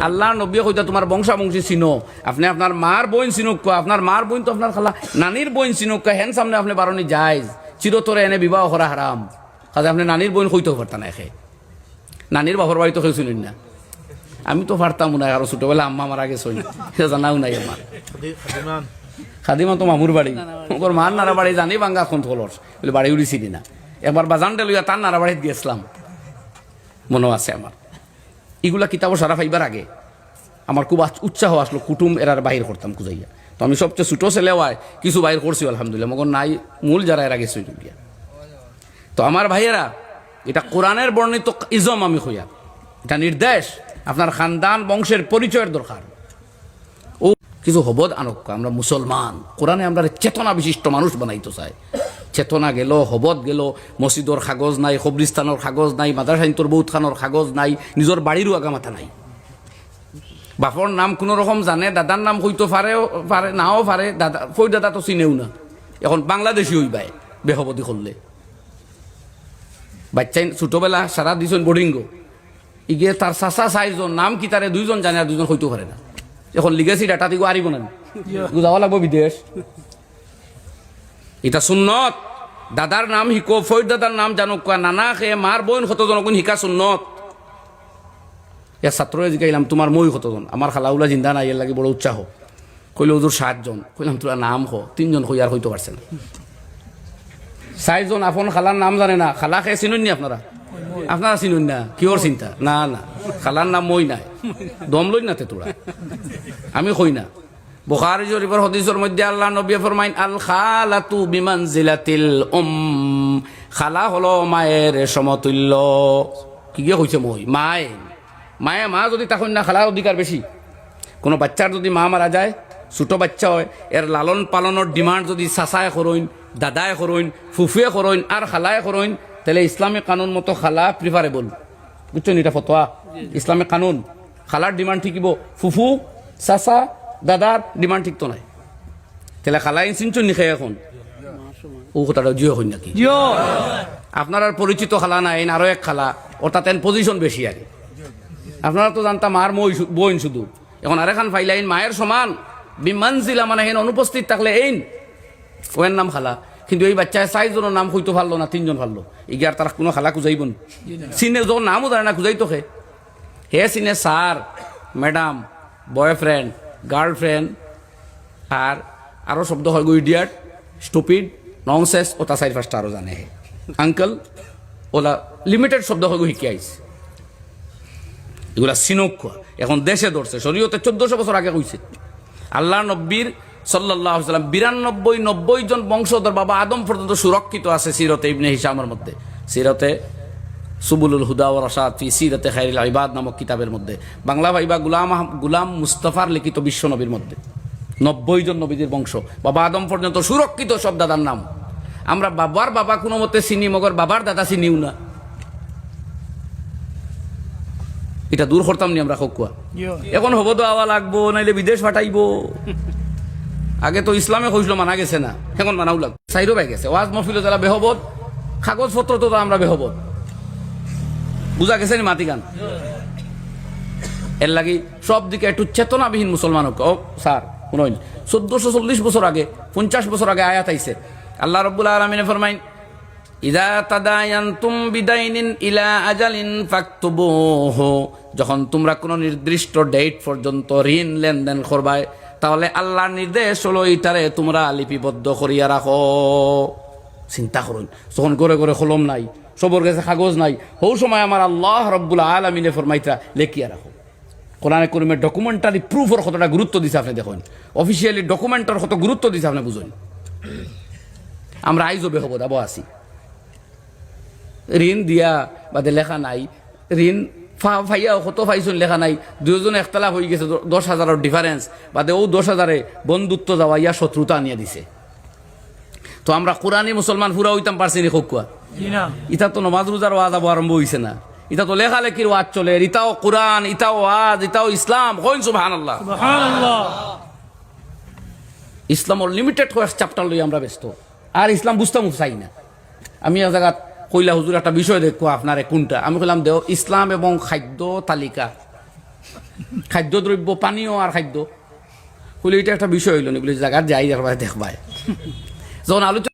আল্লাহ নবী কইতা তোমার বংশাবংশী চিনো, আপনি আপনার মার বোন চিনুক, আপনার মার বোন তো আপনার খালা নানির বোন চিনুক, হেন সামনে আপনি বারণি যাইজ চিরতরে এনে বিবাহ করা হারাম, কাজে আপনি নানির বোন কইতেও পারতাম না, খে নানির বাবার বাড়ি তো কেউ শুনুন না। আমি তো পারতাম না, আরো ছোটবেলা আম্মা মারা গেছে সেটা জানাও নাই আমার। খাদিমা তো মামুর বাড়ি, ওর মার নারা বাড়ি জানি বাঙ্গা এখন থলর বলে বাড়ি উড়িছিলি না। একবার বাজানটা লইয়া তার নারা বাড়িতে গেছিলাম, মনে আছে আমার। এগুলা কিতাব সারা ফাইবার আগে আমার খুব উৎসাহ আসলো, কুটুম এরার বাহির করতাম খুঁজাইয়া। তো আমি সবচেয়ে ছোটো ছেলে হয় কিছু বাহির করছি আলহামদুলিল্লাহ, মগর নাই মূল যারা এরা গেছে গিয়া। তো আমার ভাইয়েরা, এটা কোরআনের বর্ণিত ইজম, আমি হইয়া এটা নির্দেশ, আপনার খানদান বংশের পরিচয়ের দরকার। ও কিছু হবদ আনক, আমরা মুসলমান, কোরআনে আমরা চেতনা বিশিষ্ট মানুষ বানাইতে চাই। চেতনা গেল, হবত গেল, মসজিদর কাগজ নাই, কবরিস্তানের কাগজ নাই, মাদ্রাসাইন্তর বহুত খানোর কাগজ নাই, নিজের বাড়িরও আগামাথা নাই। বাপর নাম কোনো রকম জানে, দাদার নাম হইতো পারে নাও পারে, দাদা ফই দাদা তো চিনেও না। এখন বাংলাদেশি হইবাই বেহবতি করলে, বাচ্চাই ছোটবেলা সারা দিছেন বোর্ডিং, ইগে তার চাচা চাইজন নাম কি তারে দুইজন জানে আর দুইজন হইতে পারে না। এখন লিগেছি ডাটা দিকে আরিব না, যাওয়া লাগবো বিদেশ। এটা সুন্নত, দাদার নাম শিকো, ফৈর দাদার নাম জানুক, নানা খে মার বোন কতজন শিকা সুন্নত। এর ছাত্ররে জিকাইলাম তোমার মই কতজন, আমার খালাউলা জিন্দা নাই, এর লাগে বড় উৎসাহ। কইলে ওদের 7 জন, কইলাম তোরা নাম খ, 3 জন কই আর হইতে পারছে না। 4 জন আপন খালার নাম জানে না, খালা খে চিনুন নি আপনারা? আপনারা চিনুন না, কিহর চিন্তা? না না, খালার নাম মই নাই, দম লই না তে তোরা, আমি কই না। বুখারী শরীফের হাদিসের মধ্যে আল্লাহ নবী ফরমাইন, আল খালাতু বিমানজিলাতিল খালা হলো মায়ের সমতুল্য। কি গিয়ে কইছে মই মায়ে, মায়ে মা যদি তখন না, খালার অধিকার বেশি। কোনো বাচ্চার যদি মা মারা যায়, ছোট বাচ্চা হয়, এর লালন পালনের ডিমান্ড যদি চাচায় করইন, দাদায় করইন, ফুফুয়ে করইন আর খালায় করইন, তাহলে ইসলামিক কানুন মতো খালা প্রিফারেবল। বুঝছেন, এটা ফতোয়া ইসলামিক কানুন। খালার ডিমান্ড ঠিকিব, ফুফু চাচা দাদার ডিমান্ড ঠিক তো নাই। তাহলে খালাই চিনচুন নিখে এখন ও কথাটা জিও হই নাকি? আপনার আর পরিচিত খালা নাই, আরো এক খালা, ওটা তেন পজিশন বেশি আগে। আপনারা তো জানতাম মার বোন শুধু, এখন আরেখান ফাইলাইন মায়ের সমান বিমানজিলা, মানে হেন অনুপস্থিত থাকলে এইন ওয়ের নাম খালা। কিন্তু এই বাচ্চায় 4 জনের নাম হইতে পারলো না, 3 জন পারলো, ইগার তারা কোনো খালা খুঁজাইব না। চিনে যখন নামও জানে না, খুঁজাইতো হে চিনে স্যার, ম্যাডাম, বয়ফ্রেন্ড, গার্লফ্রেন্ড, আর আরো শব্দ হয় ইডিয়াট, স্টুপিড, ননসেন্স, ওটা 4-5টা আরো জানে। হে আঙ্কেল, ওলা লিমিটেড শব্দ হয় শিখে আইছে, এগুলা সিনক্ষ এখন দেশে ধরছে। শরীয়তে 1400 বছর আগে কইছে। আল্লাহ নব্বীর সাল্লাল্লাহু আলাইহি ওয়াসাল্লাম 92-90 জন বংশধর বাবা আদম পর্যন্ত সুরক্ষিত আছে সিরতে ইবনে হিশামের মধ্যে, সিরতে সুবুলুল হুদা ওয়া রাশাদ ফি সিরাতে খায়রুল ইবাদ নামক কিতাবের মধ্যে, বাংলা ভাইবা গুলাম মুস্তাফার লিখিত বিশ্ব নবীর মধ্যে 90 জন নবীদের বংশ বাবা আদম পর্যন্ত সুরক্ষিত, সব দাদার নাম। আমরা বাবার বাবা কোনো মতে চিনি, মগর বাবার দাদা চিনিও না। এটা দূর করতাম নি আমরা খকুয়া। এখন হব তো আওয়া লাগবো, নাইলে বিদেশ পাঠাইবো। আগে তো ইসলামে কইছিল মানা গেছে না, এখন মানাও লাগবে। সাইরো পাই গেছে ওয়াজ মহফিল যারা বেহবত, কাগজপত্র তো আমরা বেহবত, বুঝা গেছে নি মাতি গান। এর লাগি সব দিকে একটু চেতনাবিহীন মুসলমান হোক। ও স্যার শুনুন, 1440 বছর আগে, 50 বছর আগে আয়াত আইছে। আল্লাহ রাব্বুল আলামিন ফরমাইন, ইযা তাদায়ানতুম বিদাইনিন ইলা আজালিন ফাকতুবুহু, যখন তোমরা কোনো নির্দিষ্ট ডেট পর্যন্ত ঋণ লেনদেন করবাই, তাহলে আল্লাহর নির্দেশ হলো ইটারে তোমরা লিপিবদ্ধ করিয়া রাখো। চিন্তা করুন, যখন ঘরে ঘরে কলম নাই, সবর কাছে কাগজ নাই, হৌ সময় আমার আল্লাহ রাব্বুল আলামিনে ফরমাইতা লেখিয়া রাখো। কোরআনে কারীমের ডকুমেন্টারি প্রুফের কতটা গুরুত্ব দিছে আপনি দেখুন, অফিসিয়ালি ডকুমেন্টের কত গুরুত্ব দিছে আপনি বুঝুন। আমরা আইজো বেহব দাবো আছি, ঋণ দিয়া বাদে লেখা নাই, ঋণ ফাইয়া কত ফাইছুন লেখা নাই, দুজন একতলা হয়ে গেছে, 10,000 ডিফারেন্স, বাদে ও 10,000 বন্ধুত্ব যাওয়া ইয়া শত্রুতা আনিয়া দিছে। তো আমরা কোরআনি মুসলমান পুরা হইতাম পারছি নি খকুয়া? ইটা তো নমাজ রোজার ওয়াজ আরম্ভ হইছে না, এটা তো লেখালেখির ওয়াজ চলে। ইটাও কোরআন, ইটাও ওয়াজ, ইটাও ইসলাম। কইন সুবহানাল্লাহ। ইসলামর লিমিটেড কয়েক চ্যাপ্টার লই আমরা ব্যস্ত, আর ইসলাম বুঝতাম চাই না। আমি এক জায়গা কইলা, হুজুর একটা বিষয় দেখো আপনারে কোনটা, আমি কইলাম দেও ইসলাম এবং খাদ্য তালিকা। খাদ্যদ্রব্য পানীয় আর খাদ্য বলে এটা একটা বিষয় হইল নি বলে জায়গার যাই একবার দেখবাই যখন আলোচনা